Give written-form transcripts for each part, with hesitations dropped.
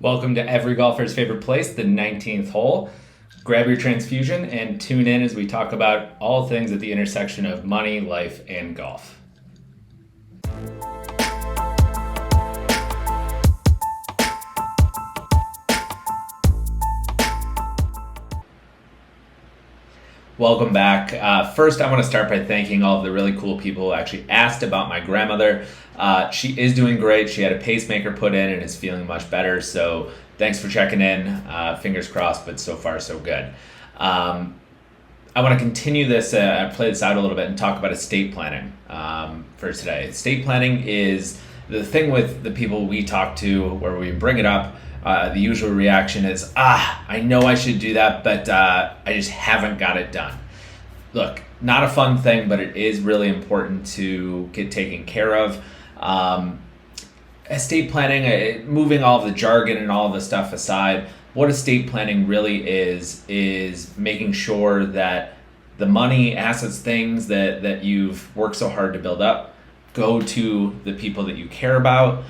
Welcome to every golfer's favorite place, the 19th hole. Grab your transfusion and tune in as we talk about all things at the intersection of money, life, and golf. Welcome back. First, I want to start by thanking all of the really cool people who actually asked about my grandmother. She is doing great. She had a pacemaker put in and is feeling much better. So thanks for checking in. Fingers crossed, but so far so good. I want to continue this, play this out a little bit and talk about estate planning for today. Estate planning is the thing with the people we talk to where we bring it up. The usual reaction is, I know I should do that, but I just haven't got it done. Look, not a fun thing, but it is really important to get taken care of. Estate planning, moving all of the jargon and all of the stuff aside, what estate planning really is making sure that the money, assets, things that you've worked so hard to build up go to the people that you care about.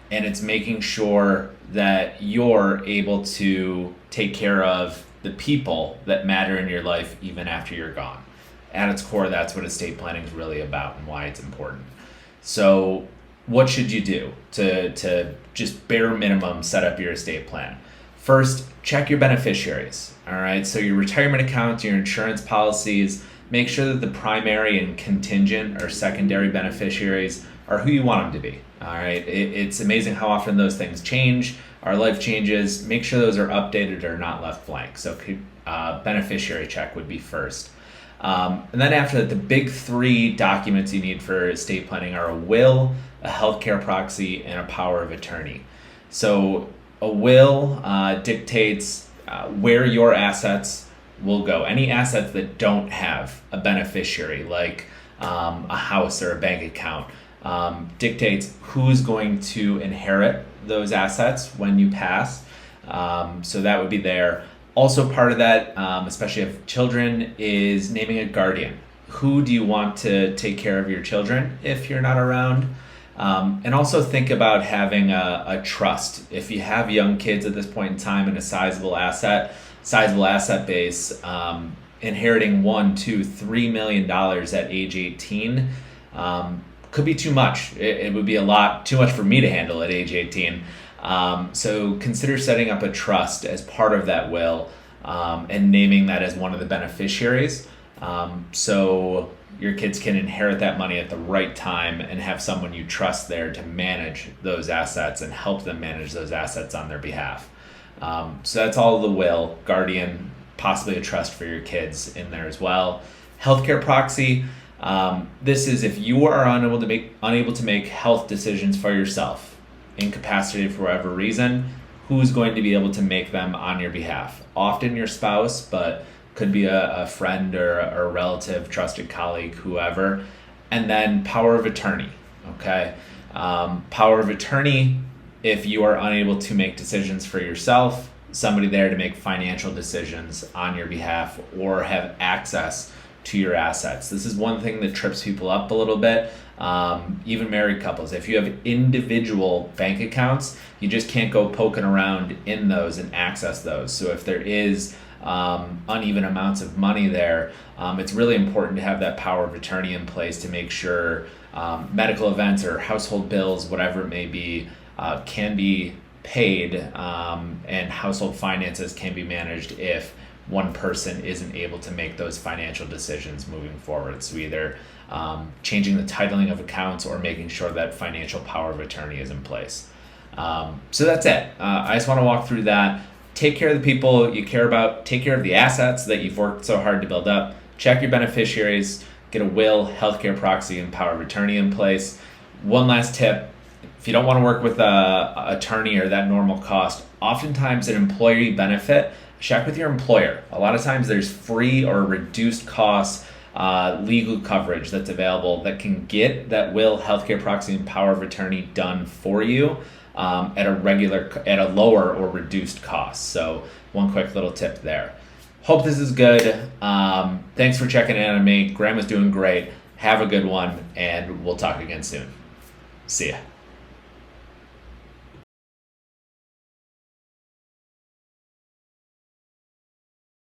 And it's making sure that you're able to take care of the people that matter in your life even after you're gone. At its core, that's what estate planning is really about and why it's important. So what should you do to just bare minimum set up your estate plan? First, check your beneficiaries. All right, so your retirement accounts, your insurance policies, make sure that the primary and contingent or secondary beneficiaries are who you want them to be. All right, it's amazing how often those things change. Our life changes. Make sure those are updated or not left blank. So beneficiary check would be first. And then after that, the big three documents you need for estate planning are a will, a healthcare proxy, and a power of attorney. So a will dictates where your assets will go. Any assets that don't have a beneficiary, like a house or a bank account, dictates who's going to inherit those assets when you pass. So that would be there. Also part of that, especially if children, is naming a guardian. Who do you want to take care of your children if you're not around? And also think about having a trust. If you have young kids at this point in time and a sizable asset base, inheriting $1, $2, $3 million at age 18, could be too much. It would be a lot too much for me to handle at age 18. So consider setting up a trust as part of that will and naming that as one of the beneficiaries. So your kids can inherit that money at the right time and have someone you trust there to manage those assets and help them manage those assets on their behalf. So that's all of the will, guardian, possibly a trust for your kids in there as well. Healthcare proxy. This is if you are unable to make health decisions for yourself, incapacitated for whatever reason, who's going to be able to make them on your behalf? Often your spouse, but could be a friend or a relative, trusted colleague, whoever. And then power of attorney, okay? Power of attorney, if you are unable to make decisions for yourself, somebody there to make financial decisions on your behalf or have access to your assets. This is one thing that trips people up a little bit. Even married couples, if you have individual bank accounts, you just can't go poking around in those and access those. So if there is uneven amounts of money there, it's really important to have that power of attorney in place to make sure medical events or household bills, whatever it may be, can be paid and household finances can be managed if one person isn't able to make those financial decisions moving forward. So either changing the titling of accounts or making sure that financial power of attorney is in place. So that's it. I just want to walk through that. Take care of the people you care about. Take care of the assets that you've worked so hard to build up. Check your beneficiaries. Get a will, healthcare proxy, and power of attorney in place. One last tip. If you don't want to work with an attorney or that normal cost, oftentimes an employee benefit, check with your employer. A lot of times there's free or reduced cost legal coverage that's available that can get that will, healthcare proxy, and power of attorney done for you at a lower or reduced cost. So one quick little tip there. Hope this is good. Thanks for checking in on me. Grandma's doing great. Have a good one, and we'll talk again soon. See ya.